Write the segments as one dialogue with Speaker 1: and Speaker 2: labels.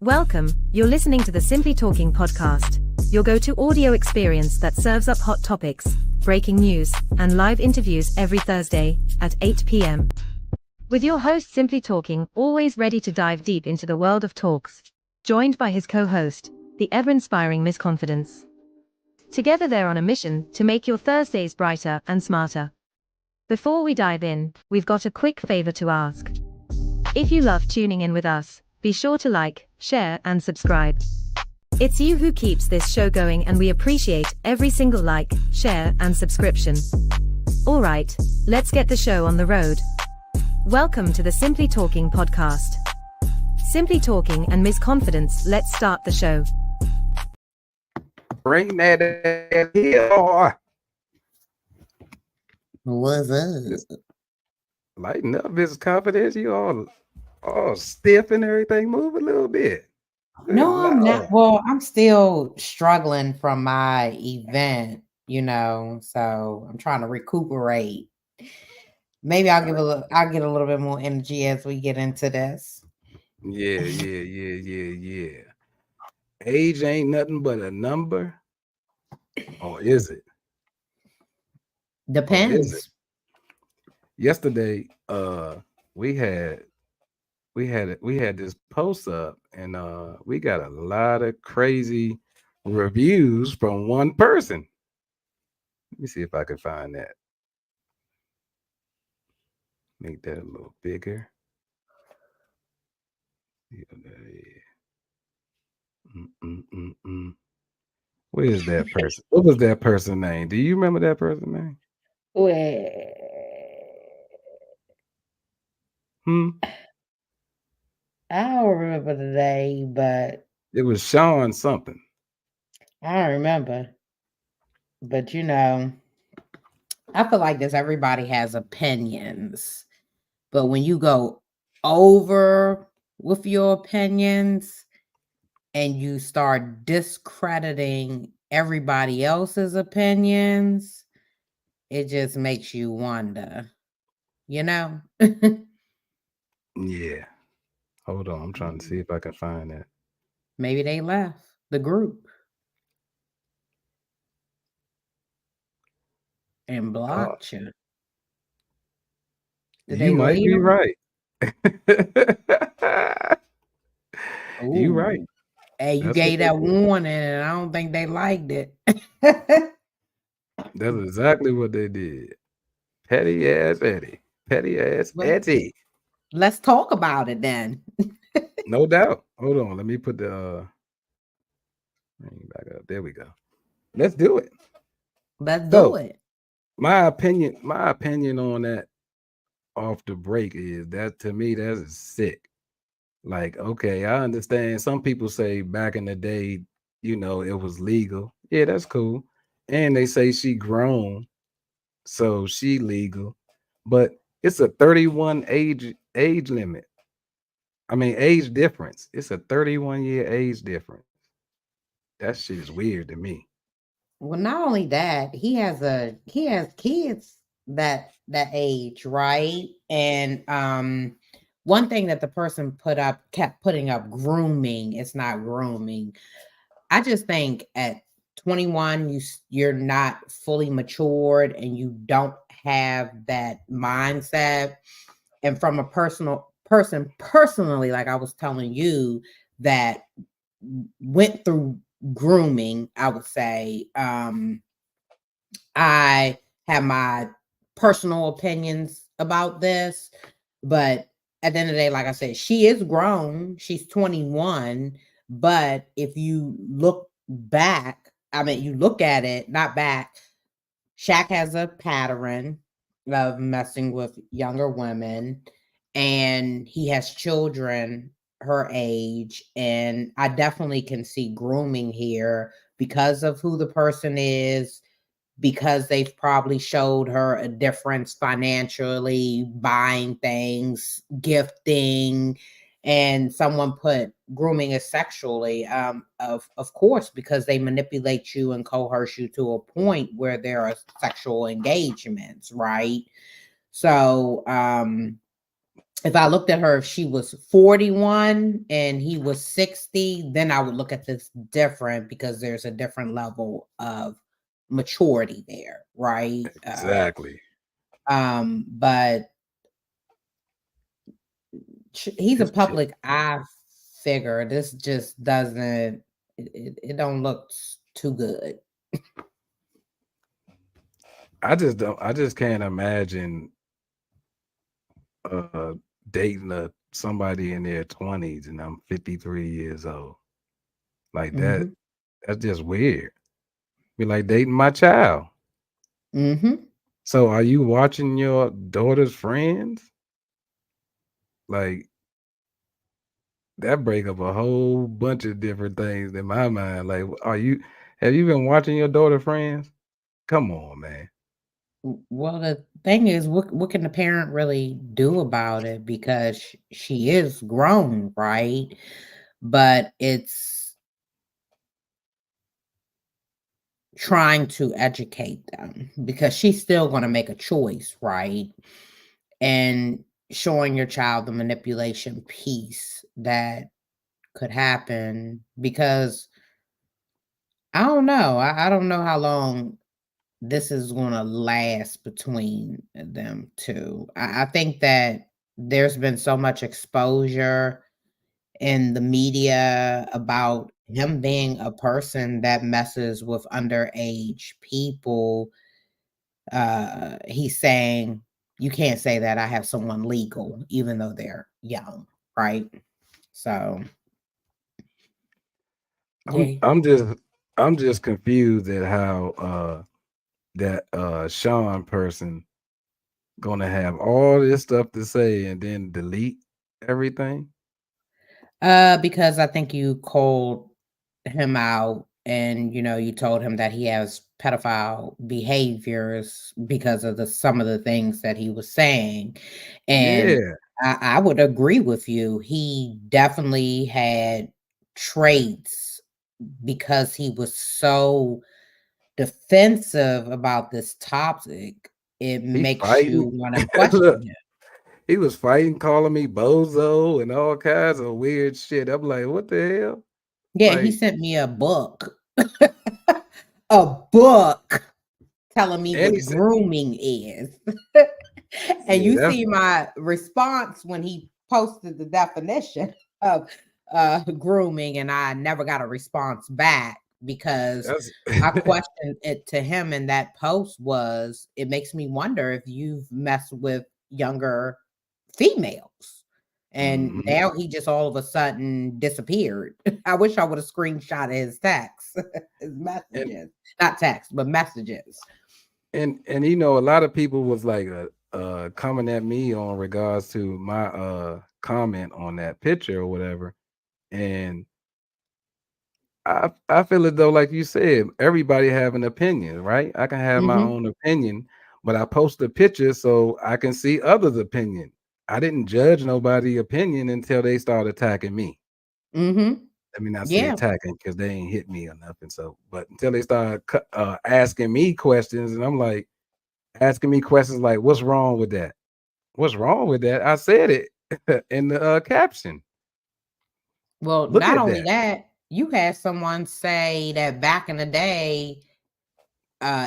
Speaker 1: Welcome, you're listening to the Simply Talking podcast, your go-to audio experience that serves up hot topics, breaking news, and live interviews every Thursday at 8 p.m. With your host Simply Talking, always ready to dive deep into the world of talks, joined by his co-host, the ever-inspiring Miss Confidence. Together they're on a mission to make your Thursdays brighter and smarter. Before we dive in, we've got a quick favor to ask. If you love tuning in with us, be sure to like, share, and subscribe. It's you who keeps this show going, and we appreciate every single like, share, and subscription. Alright, let's get the show on the road. Welcome to the Simply Talking podcast. Simply Talking and Miss Confidence, let's start the show.
Speaker 2: Bring that ass here.
Speaker 3: What's up?
Speaker 2: Lighten up, Miss Confidence. You all stiff and everything. Move a little bit.
Speaker 3: No, I'm not. Well, I'm still struggling from my event, so I'm trying to recuperate. Maybe I'll get a little bit more energy as we get into this.
Speaker 2: Yeah. Age ain't nothing but a number. Or is it?
Speaker 3: Depends.
Speaker 2: Yesterday, we had this post up, and we got a lot of crazy reviews from one person. Let me see if I can find that. Make that a little bigger. Where is that person? What was that person's name? Do you remember that person's name?
Speaker 3: I don't remember the name, but
Speaker 2: it was Sean something.
Speaker 3: I don't remember. But I feel like this. Everybody has opinions, but when you go over with your opinions and you start discrediting everybody else's opinions, it just makes you wonder,
Speaker 2: Yeah. Hold on. I'm trying to see if I can find that.
Speaker 3: Maybe they left the group and blocked you.
Speaker 2: You might be right. You right.
Speaker 3: Hey, you gave that warning, and I don't think they liked it.
Speaker 2: That's exactly what they did. Petty ass Eddie. Petty ass Eddie.
Speaker 3: Let's talk about it then.
Speaker 2: No doubt. Hold on. Let me put the back up. There we go. Let's do it.
Speaker 3: Let's do it.
Speaker 2: My opinion on that off the break is that, to me, that is sick. Like, okay, I understand some people say back in the day, it was legal. Yeah, that's cool. And they say she grown, so she legal. But it's a 31 age limit. I mean, age difference. It's a 31-year age difference. That shit is weird to me.
Speaker 3: Well, not only that, he has kids that age, right? And one thing that the person kept putting up grooming. It's not grooming. I just think at 21, you're not fully matured and you don't have that mindset. And from a personally, like I was telling you, that went through grooming, I would say, I have my personal opinions about this, but at the end of the day, like I said, she is grown. She's 21. But if you look back, you look at it, not back. Shaq has a pattern of messing with younger women, and he has children her age. And I definitely can see grooming here because of who the person is, because they've probably showed her a difference financially, buying things, gifting, and someone put grooming as sexually, of course, because they manipulate you and coerce you to a point where there are sexual engagements, right? So if I looked at her, if she was 41 and he was 60, then I would look at this different because there's a different level of maturity there, right?
Speaker 2: Exactly.
Speaker 3: But he's a
Speaker 2: It's just,
Speaker 3: public eye figure. This just doesn't, it don't look too good.
Speaker 2: I just can't imagine dating somebody in their 20s and I'm 53 years old. Like
Speaker 3: Mm-hmm.
Speaker 2: that's just weird. Be like dating my child.
Speaker 3: Mm-hmm.
Speaker 2: So are you watching your daughter's friends? Like that break up a whole bunch of different things in my mind. Like, have you been watching your daughter friends? Come on, man.
Speaker 3: Well, the thing is, what can the parent really do about it? Because she is grown, right? But it's trying to educate them because she's still going to make a choice, right? And showing your child the manipulation piece that could happen because I don't know. I don't know how long this is going to last between them two. I think that there's been so much exposure in the media about him being a person that messes with underage people. He's saying, you can't say that I have someone legal, even though they're young, right? So,
Speaker 2: I'm
Speaker 3: yeah.
Speaker 2: I'm just I'm just confused at how that Sean person gonna have all this stuff to say and then delete everything.
Speaker 3: Because I think you called him out and you told him that he has pedophile behaviors because of some of the things that he was saying. And
Speaker 2: Yeah.
Speaker 3: I would agree with you. He definitely had traits because he was so defensive about this topic. It
Speaker 2: He
Speaker 3: makes you
Speaker 2: fighting.
Speaker 3: want to question
Speaker 2: Look,
Speaker 3: him.
Speaker 2: he was fighting, calling me bozo and all kinds of weird shit. I'm like, what the hell?
Speaker 3: Yeah, he
Speaker 2: Like,
Speaker 3: sent me a book. A book telling me
Speaker 2: and
Speaker 3: what
Speaker 2: he said,
Speaker 3: grooming is. And
Speaker 2: yeah,
Speaker 3: you
Speaker 2: that's
Speaker 3: see my response when he posted the definition of grooming, and I never got a response back because
Speaker 2: that's
Speaker 3: my question it to him in that post was, it makes me wonder if you've messed with younger females. And
Speaker 2: Mhm.
Speaker 3: now he just all of a sudden disappeared. I wish I would have screenshot his text, his
Speaker 2: and
Speaker 3: messages, not text, but messages.
Speaker 2: and a lot of people was like coming at me on regards to my comment on that picture or whatever. And I feel as though, like you said, everybody have an opinion, right? I can have my
Speaker 3: Hmm.
Speaker 2: own opinion, but I post a picture so I can see others' opinion. I didn't judge nobody's opinion until they start attacking me.
Speaker 3: Hmm.
Speaker 2: Let me not say
Speaker 3: Yeah.
Speaker 2: attacking because they ain't hit me or nothing. So, but until they start asking me questions, and I'm like asking me questions like, "What's wrong with that? What's wrong with that?" I said it in the caption.
Speaker 3: Well,
Speaker 2: Look
Speaker 3: not
Speaker 2: at
Speaker 3: only
Speaker 2: that.
Speaker 3: that, you had someone say that back in the day,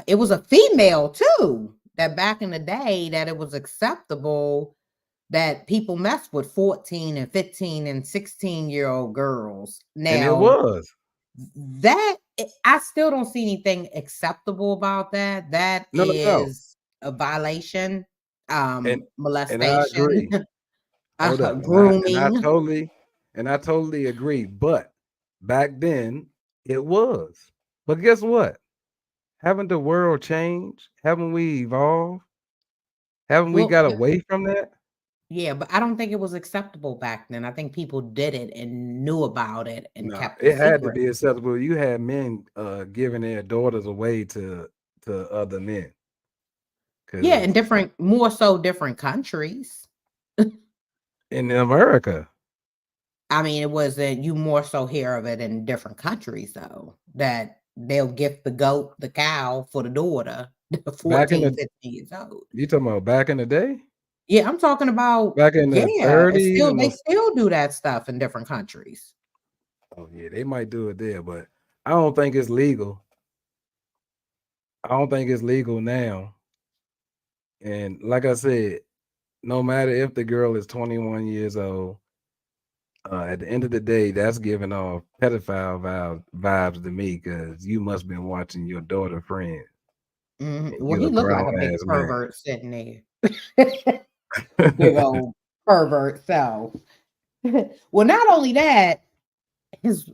Speaker 3: it was a female too. That back in the day, that it was acceptable that people mess with 14 and 15 and 16-year-old girls.
Speaker 2: And it
Speaker 3: Now,
Speaker 2: was.
Speaker 3: that I still don't see anything acceptable about that. That
Speaker 2: No, no, no.
Speaker 3: is a violation,
Speaker 2: And and I
Speaker 3: molestation,
Speaker 2: agree. Hold up.
Speaker 3: grooming.
Speaker 2: And I totally agree. But back then it was. But guess what? Haven't the world changed? Haven't we evolved? Haven't we
Speaker 3: Well,
Speaker 2: got away from that?
Speaker 3: yeah, but I don't think it was acceptable back then. I think people did it and knew about it and
Speaker 2: No,
Speaker 3: kept it
Speaker 2: it had to
Speaker 3: secret.
Speaker 2: be acceptable. You had men giving their daughters away to other men.
Speaker 3: Yeah, in
Speaker 2: Cause
Speaker 3: different, more so different countries.
Speaker 2: in America,
Speaker 3: I mean, it wasn't, you more so hear of it in different countries though, that they'll gift the goat, the cow for the daughter,
Speaker 2: back in
Speaker 3: 14,
Speaker 2: the
Speaker 3: 15 years old.
Speaker 2: you talking about back in the day?
Speaker 3: Yeah, I'm talking about,
Speaker 2: Back in the
Speaker 3: yeah, it's
Speaker 2: 30s
Speaker 3: still
Speaker 2: and
Speaker 3: they
Speaker 2: the
Speaker 3: still do that stuff in different countries.
Speaker 2: oh yeah, they might do it there, but I don't think it's legal. I don't think it's legal now. And like I said, no matter if the girl is 21 years old, at the end of the day, that's giving off pedophile vibes to me because you must been watching your daughter friend and
Speaker 3: Well,
Speaker 2: you're
Speaker 3: he
Speaker 2: a
Speaker 3: looked
Speaker 2: grown
Speaker 3: like a big
Speaker 2: ass man.
Speaker 3: pervert sitting there. Big old pervert self. Well, not only that, his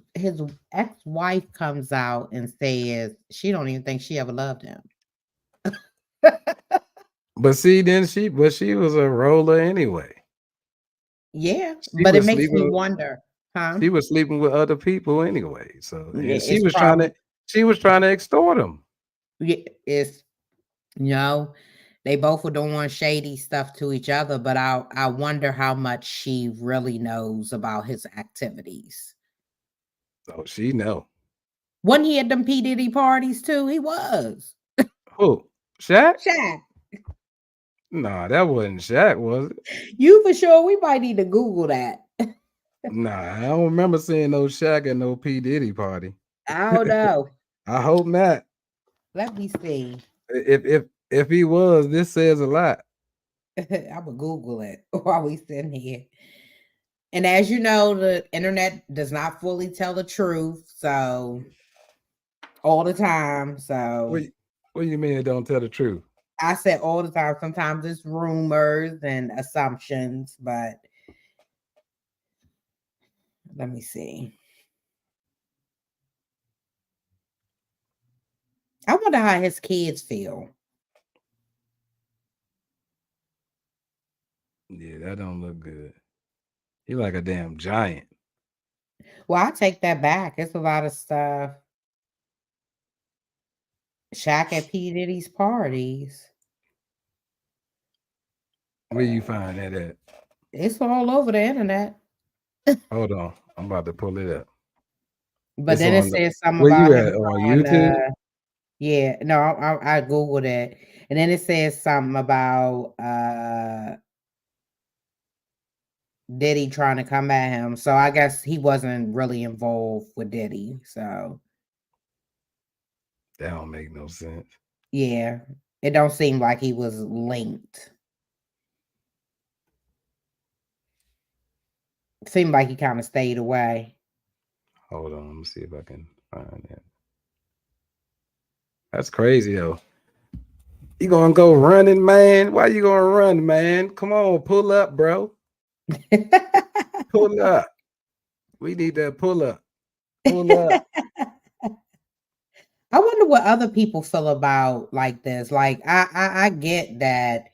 Speaker 3: ex-wife comes out and says she don't even think she ever loved him.
Speaker 2: But see, she was a roller anyway.
Speaker 3: Yeah,
Speaker 2: She
Speaker 3: but it
Speaker 2: was
Speaker 3: makes me
Speaker 2: sleeping
Speaker 3: wonder, huh?
Speaker 2: she was sleeping with other people anyway. So and
Speaker 3: It's probably
Speaker 2: she was trying to extort him.
Speaker 3: it's you know, they both were doing shady stuff to each other, but I wonder how much she really knows about his activities.
Speaker 2: So she know.
Speaker 3: Wasn't he at them P. Diddy parties too? He was.
Speaker 2: Who? Shaq?
Speaker 3: Shaq.
Speaker 2: Nah, that wasn't Shaq, was it?
Speaker 3: You for sure. We might need to Google that.
Speaker 2: Nah, I don't remember seeing no Shaq at no P. Diddy party.
Speaker 3: I don't know.
Speaker 2: I hope not.
Speaker 3: Let me see.
Speaker 2: If he was, this says a lot.
Speaker 3: I'm gonna Google it while we sitting here. And as you know, the internet does not fully tell the truth, so all the time. So
Speaker 2: What do you mean it don't tell the truth?
Speaker 3: I said all the time. Sometimes it's rumors and assumptions, but let me see. I wonder how his kids feel.
Speaker 2: Yeah, that don't look good. He like a damn giant.
Speaker 3: Well, I take that back. It's a lot of stuff. Shaq at P. Diddy's parties.
Speaker 2: Where you find that at?
Speaker 3: It's all over the internet.
Speaker 2: Hold on. I'm about to pull it up.
Speaker 3: But
Speaker 2: It's
Speaker 3: then it
Speaker 2: on the
Speaker 3: says something
Speaker 2: where
Speaker 3: about
Speaker 2: you
Speaker 3: him
Speaker 2: at? On
Speaker 3: throwing
Speaker 2: YouTube?
Speaker 3: yeah, no, I Googled it. And then it says something about Diddy trying to come at him. So I guess he wasn't really involved with Diddy. So
Speaker 2: That don't make no sense.
Speaker 3: yeah, it don't seem like he was linked. Seemed like he kind of stayed away.
Speaker 2: Hold on, let me see if I can find that. That's crazy though. You gonna go running, man? Why you gonna run, man? Come on, pull up, bro. Pull up. We need that pull up. Pull up.
Speaker 3: I wonder what other people feel about like this. Like I get that.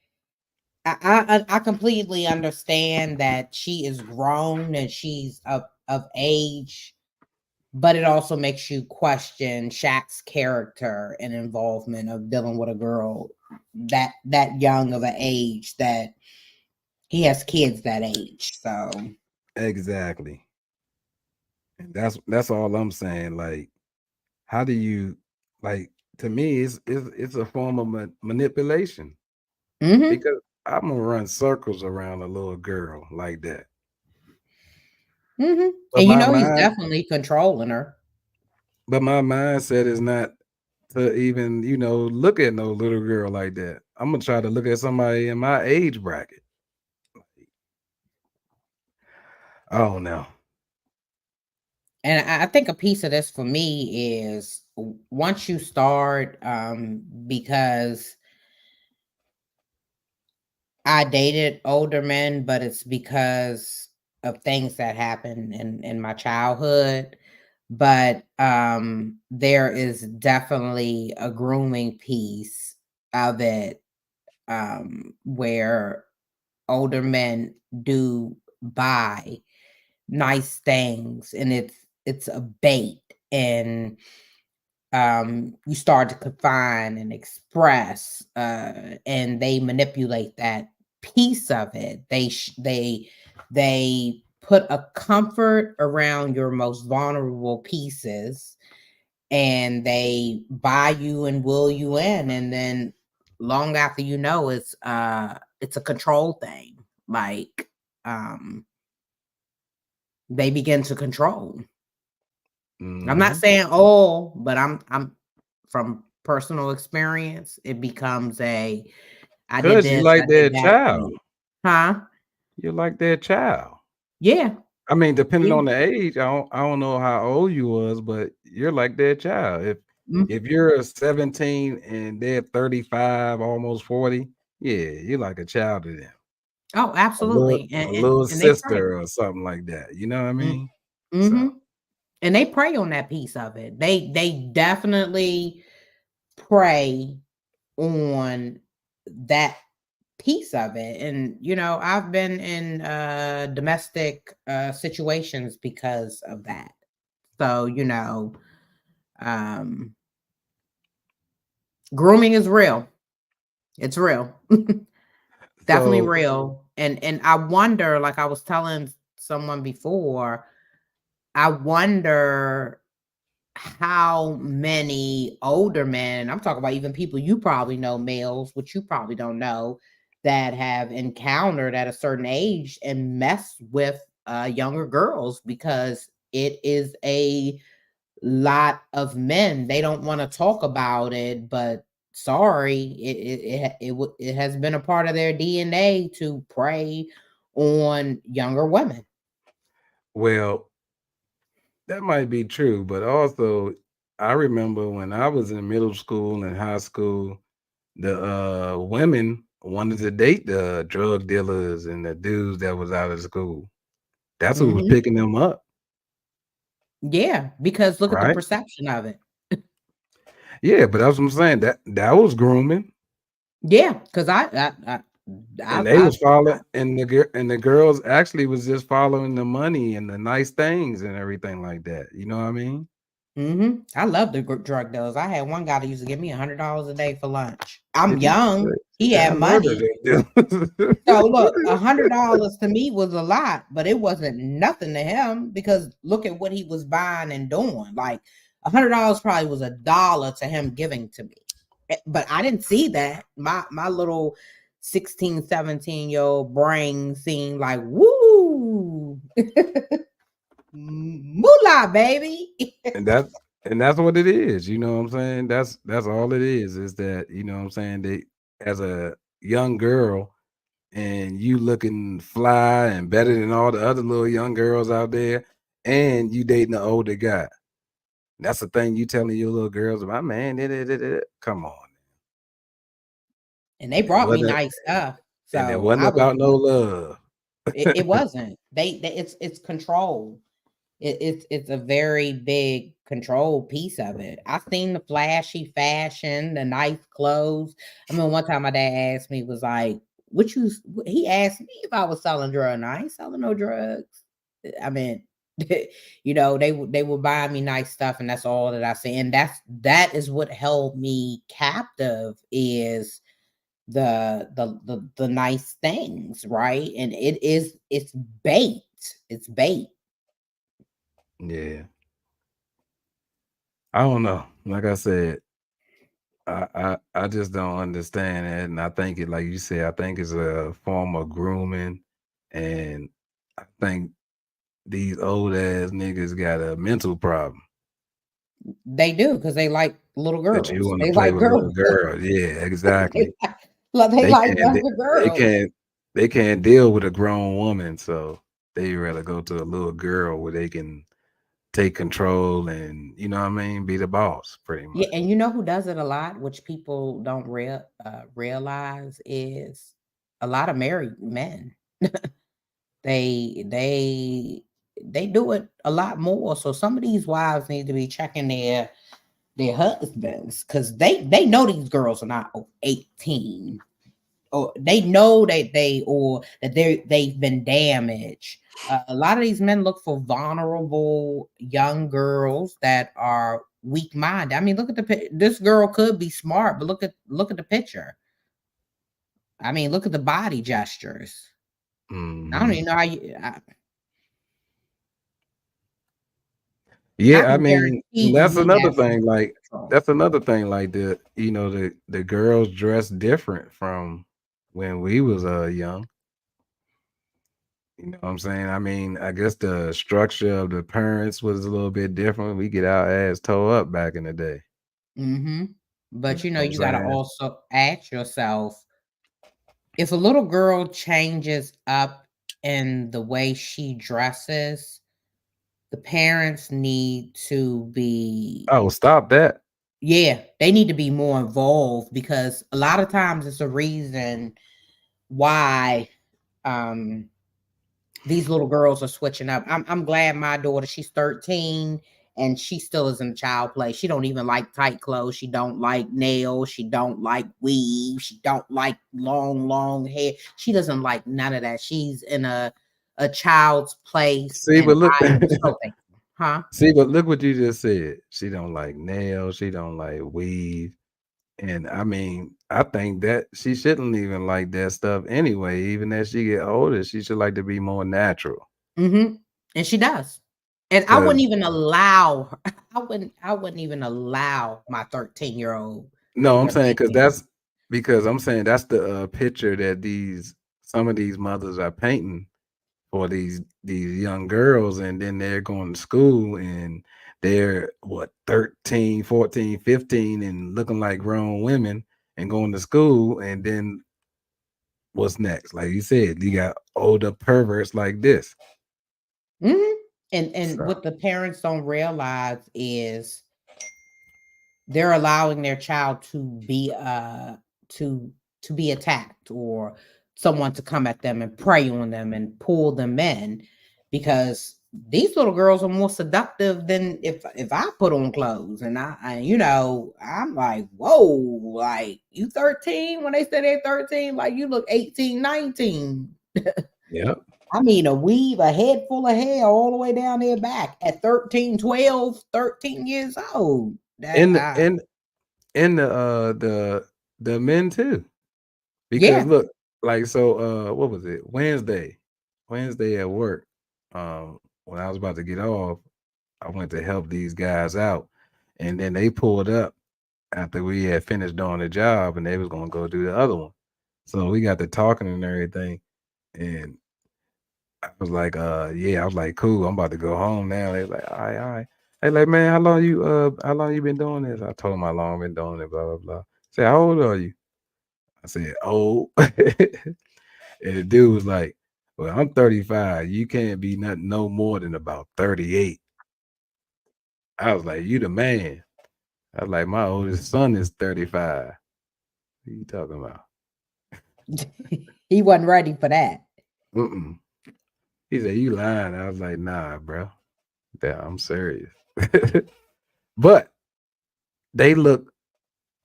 Speaker 3: I completely understand that she is grown and she's of age, but it also makes you question Shaq's character and involvement of dealing with a girl that young of an age that he has kids that age. So
Speaker 2: Exactly. And that's all I'm saying. Like, how do you like to me it's a form of manipulation
Speaker 3: mhm.
Speaker 2: because I'm gonna run circles around a little girl like that.
Speaker 3: Mhm.
Speaker 2: But
Speaker 3: And you
Speaker 2: my
Speaker 3: know he's
Speaker 2: mind,
Speaker 3: definitely controlling her.
Speaker 2: but my mindset is not to even, look at no little girl like that. I'm gonna try to look at somebody in my age bracket. I don't know.
Speaker 3: And I think a piece of this for me is once you start, because I dated older men, but it's because of things that happened in my childhood. But there is definitely a grooming piece of it, where older men do buy nice things and it's a bait, and you start to confine and express, and they manipulate that piece of it. They put a comfort around your most vulnerable pieces, and they buy you and will you in, and then long after you know it's a control thing. Like, they begin to control. I'm not
Speaker 2: Mhm.
Speaker 3: saying all, but I'm from personal experience, it becomes a I did
Speaker 2: 'Cause you
Speaker 3: this, I
Speaker 2: like
Speaker 3: did
Speaker 2: their
Speaker 3: that
Speaker 2: child.
Speaker 3: thing. Huh?
Speaker 2: You like their child.
Speaker 3: Yeah.
Speaker 2: I mean, depending
Speaker 3: Yeah.
Speaker 2: on the age, I don't know how old you was, but you're like their child.
Speaker 3: Mm.
Speaker 2: If you're 17 and they're 35, almost 40, yeah, you're like a child to them.
Speaker 3: Oh,
Speaker 2: A little
Speaker 3: absolutely.
Speaker 2: a little
Speaker 3: And they pray.
Speaker 2: sister or something like that, you know what I
Speaker 3: Mm,
Speaker 2: mean? So,
Speaker 3: mhm. And they prey on that piece of it. They definitely prey on that piece of it. And I've been in domestic situations because of that. So, um grooming is real. It's real. Definitely
Speaker 2: so
Speaker 3: real. And I wonder, like I was telling someone before, I wonder how many older men, I'm talking about even people you probably know, males, which you probably don't know, that have encountered at a certain age and mess with younger girls, because it is a lot of men. They don't want to talk about it, but sorry, it has been a part of their DNA to prey on younger women.
Speaker 2: well, that might be true, but also I remember when I was in middle school and high school, the women wanted to date the drug dealers and the dudes that was out of school. That's who was
Speaker 3: Mhm.
Speaker 2: picking them up,
Speaker 3: Yeah, because look at the
Speaker 2: right?
Speaker 3: perception of it.
Speaker 2: Yeah, but that's what I'm saying. That was grooming,
Speaker 3: Yeah, because
Speaker 2: and they was
Speaker 3: I
Speaker 2: following, and the girls actually was just following the money and the nice things and everything like that. You know what I mean?
Speaker 3: I love the drug dealers. I had one guy that used to give me $100 a day for lunch. I'm
Speaker 2: Did you?
Speaker 3: young. He
Speaker 2: Yeah,
Speaker 3: had
Speaker 2: I've heard of
Speaker 3: money.
Speaker 2: that.
Speaker 3: So look, $100 to me was a lot, but it wasn't nothing to him, because look at what he was buying and doing. Like $100 probably was $1 to him giving to me. But I didn't see that. My little 16, 17-year-old brain seemed like, woo, moolah, baby.
Speaker 2: And that's what it is, you know what I'm saying? That's all it is that, you know what I'm saying, they as a young girl and you looking fly and better than all the other little young girls out there, and you dating an older guy. That's the thing you telling your little girls about, man, come on.
Speaker 3: And they
Speaker 2: It
Speaker 3: brought me
Speaker 2: wasn't
Speaker 3: nice stuff.
Speaker 2: and it
Speaker 3: So
Speaker 2: wasn't
Speaker 3: I was
Speaker 2: about no love.
Speaker 3: it wasn't. It's control. It's a very big control piece of it. I seen the flashy fashion, the nice clothes. I mean, one time my dad asked me, was like, he asked me if I was selling drugs. No, I ain't selling no drugs. I mean, they would buy me nice stuff, and that's all that I see. And that is what held me captive, is the nice things, right? And it's bait. It's bait.
Speaker 2: Yeah. I don't know. Like I said, I just don't understand it, and I think it, like you said, I think it's a form of grooming, and I think these old ass niggas got a mental problem
Speaker 3: They do, because they like little
Speaker 2: that you
Speaker 3: girls.
Speaker 2: want to
Speaker 3: They
Speaker 2: play
Speaker 3: like
Speaker 2: with little
Speaker 3: girls.
Speaker 2: girls. Yeah,
Speaker 3: They
Speaker 2: exactly.
Speaker 3: they
Speaker 2: They
Speaker 3: like
Speaker 2: can't.
Speaker 3: younger
Speaker 2: They
Speaker 3: girls.
Speaker 2: can't. They can't deal with a grown woman, so they rather go to a little girl where they can take control and you know what I mean, be the boss, pretty
Speaker 3: Yeah,
Speaker 2: much.
Speaker 3: and you know who does it a lot, which people don't realize, is a lot of married men. They they they do it a lot more. So some of these wives need to be checking their husbands, because they know these girls are not 18, or they know that they've been damaged. A lot of these men look for vulnerable young girls that are weak minded. I mean, look at this girl could be smart, but look at the picture. I mean, look at the body gestures. I don't
Speaker 2: Mhm.
Speaker 3: even know how you. I
Speaker 2: Yeah, I
Speaker 3: can
Speaker 2: mean,
Speaker 3: guarantee
Speaker 2: that's
Speaker 3: you he
Speaker 2: another
Speaker 3: has some
Speaker 2: thing,
Speaker 3: control.
Speaker 2: that's another thing, like, the girls dress different from when we was young. You know what I'm saying? I mean, I guess the structure of the parents was a little bit different. We get our ass towed up back in the day.
Speaker 3: Mm-hmm.
Speaker 2: You
Speaker 3: But
Speaker 2: know what I'm
Speaker 3: you got to
Speaker 2: saying?
Speaker 3: also ask yourself, if a little girl changes up in the way she dresses, the parents need to be,
Speaker 2: Oh, stop that.
Speaker 3: yeah, they need to be more involved, because a lot of times it's a reason why um these little girls are switching up. I'm glad my daughter, she's 13 and she still is in child play. She don't even like tight clothes. She don't like nails. She don't like weave. She don't like long hair. She doesn't like none of that. She's in a child's place,
Speaker 2: See,
Speaker 3: and
Speaker 2: but look,
Speaker 3: I am so thankful. Huh?
Speaker 2: see, but look what you just said. She don't like nails. She don't like weave. And I mean, I think that she shouldn't even like that stuff anyway. Even as she get older, she should like to be more natural.
Speaker 3: Mm-hmm. And she does. And I wouldn't
Speaker 2: Cause
Speaker 3: even allow her, I wouldn't even allow my 13-year-old
Speaker 2: no, I'm
Speaker 3: to
Speaker 2: saying
Speaker 3: be
Speaker 2: because
Speaker 3: there.
Speaker 2: that's because I'm saying that's the picture that these some of these mothers are painting for these young girls, and then they're going to school and they're what 13, 14, 15, and looking like grown women and going to school, and then what's next? Like you said, you got older perverts like this.
Speaker 3: Mhm. And
Speaker 2: So
Speaker 3: what the parents don't realize is they're allowing their child to to be attacked, or someone to come at them and prey on them and pull them in, because these little girls are more seductive than if I put on clothes, and I'm like, whoa, like, you 13, when they say they're 13, like, you look 18, 19.
Speaker 2: yeah.
Speaker 3: I mean, a weave, a head full of hair all the way down their back at 13, 12, 13 years old. That
Speaker 2: And and the men too. Because
Speaker 3: Yeah.
Speaker 2: look, like so what was it? Wednesday. Wednesday at work. When I was about to get off, I went to help these guys out. And then they pulled up after we had finished doing the job and they was gonna go do the other one. So we got to talking and everything. And I was like, yeah, I was like, cool, I'm about to go home now. They was like, all right, all right. They like, man, how long you been doing this? I told them how long I've been doing it, blah, blah, blah. Say, how old are you? I said, oh. And the dude was like, well, I'm 35. You can't be nothing no more than about 38. I was like, you the man. I was like, my oldest son is 35. What are you talking about?
Speaker 3: He wasn't ready for that.
Speaker 2: Mm-mm. He said, you lying. I was like, nah, bro. Yeah, I'm serious. But they look,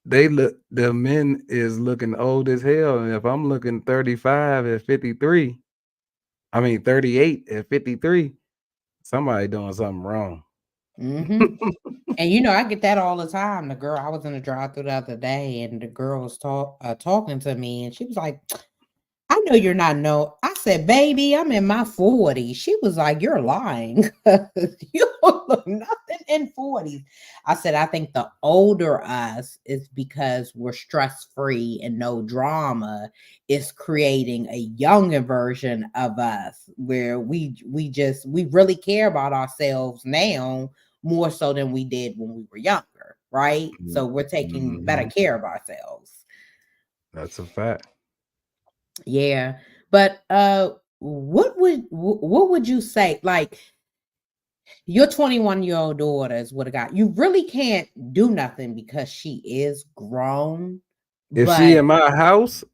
Speaker 2: the men is looking old as hell. And if I'm looking 35 at 53, I mean 38 at 53, somebody doing something wrong.
Speaker 3: Hmm. And I get that all the time. I was in the drive-thru the other day, and the girl was talking to me, and she was like, I know you're not no. I said, baby, I'm in my 40s. She was like, you're lying. You don't look nothing in 40s. I said, I think the older us is because we're stress-free and no drama is creating a younger version of us, where we really care about ourselves now more so than we did when we were younger, right? So we're taking better
Speaker 2: Mhm.
Speaker 3: care of ourselves.
Speaker 2: That's a fact.
Speaker 3: Yeah. But what would you say, like, your 21-year-old daughter is what I got. You really can't do nothing because she is grown,
Speaker 2: If she
Speaker 3: but
Speaker 2: in my house,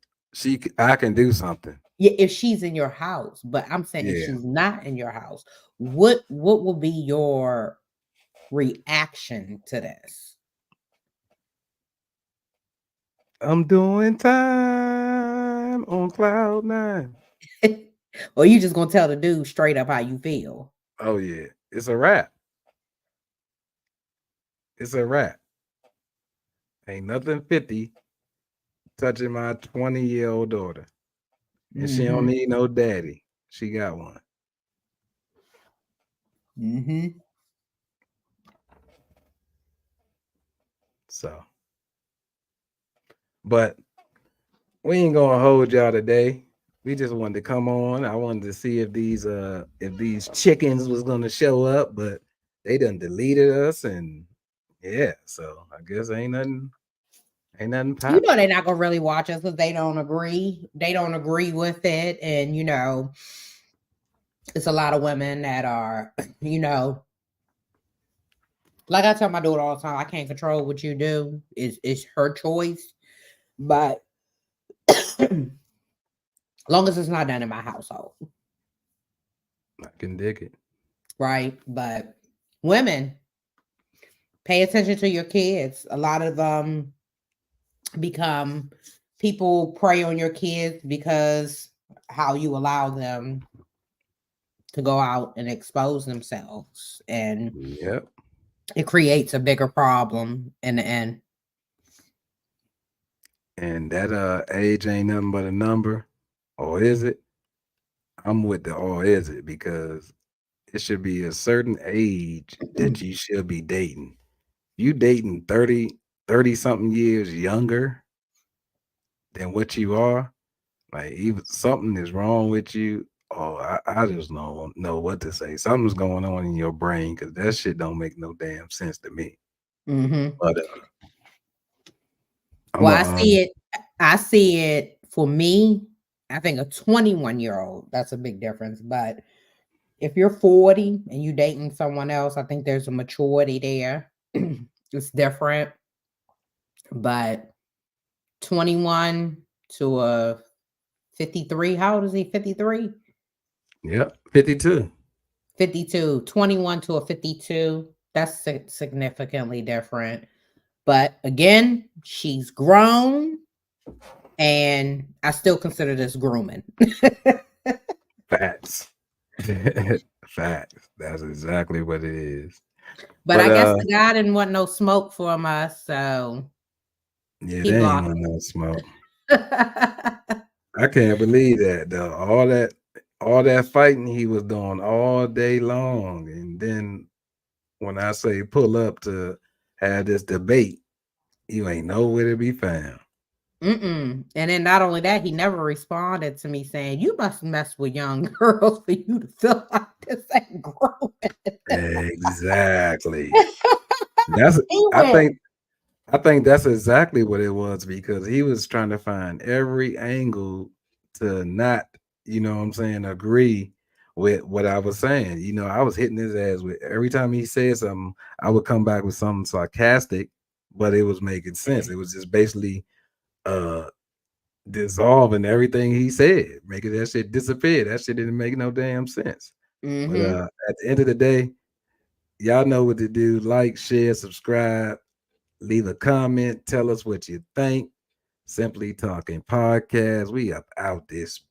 Speaker 2: I can do something.
Speaker 3: yeah, if she's in your house, but I'm saying if
Speaker 2: Yeah.
Speaker 3: she's not in your house, what will be your reaction to this?
Speaker 2: I'm doing time on cloud nine.
Speaker 3: Or you just gonna tell the dude straight up how you feel?
Speaker 2: Oh yeah. It's a wrap. It's a wrap. Ain't nothing 50 touching my 20-year-old daughter. And she don't
Speaker 3: Mm-hmm.
Speaker 2: need no daddy. She got one.
Speaker 3: Mm-hmm.
Speaker 2: So but we ain't gonna hold y'all today. We just wanted to come on. I wanted to see if these chickens was gonna show up, but they done deleted us, and yeah, so I guess ain't nothing
Speaker 3: You
Speaker 2: popping.
Speaker 3: know they're not gonna really watch us because they don't agree. They don't agree with it, and it's a lot of women that are, like I tell my daughter all the time, I can't control what you do. It's her choice, but long as it's not done in my household,
Speaker 2: I can dig it.
Speaker 3: right? But women, pay attention to your kids. A lot of them become people prey on your kids because how you allow them to go out and expose themselves, and
Speaker 2: Yep.
Speaker 3: it creates a bigger problem in the end.
Speaker 2: And that age ain't nothing but a number, or is it? I'm with the or is it, because it should be a certain age that you should be dating. You dating 30 something years younger than what you are, like either something is wrong with you, or I just don't know what to say. Something's going on in your brain, because that shit don't make no damn sense to me. But
Speaker 3: Well, I see it for me. I think a 21-year-old, that's a big difference. But if you're 40 and you dating someone else, I think there's a maturity there. It's different. But 21 to a 53, how old is he? 53?
Speaker 2: Yep, 52.
Speaker 3: 52, 21 to a 52. That's significantly different. But again, she's grown, and I still consider this grooming.
Speaker 2: Facts. Facts. That's exactly what it is.
Speaker 3: But I guess the guy didn't want no smoke from us, so
Speaker 2: yeah, they ain't want no smoke. I can't believe that though. All that fighting he was doing all day long, and then when I say pull up to have this debate, you ain't nowhere to be found.
Speaker 3: And then not only that, he never responded to me saying, "You must mess with young girls for you to feel like this ain't growing."
Speaker 2: Exactly. I think that's exactly what it was, because he was trying to find every angle to not, you know what I'm saying, agree with what I was saying. I was hitting his ass with every time he said something, I would come back with something sarcastic, but it was making sense. It was just basically dissolving everything he said, making that shit disappear. That shit didn't make no damn sense. But at the end of the day, y'all know what to do. Like, share, subscribe, leave a comment, tell us what you think. Simply Talking Podcast. We up out this.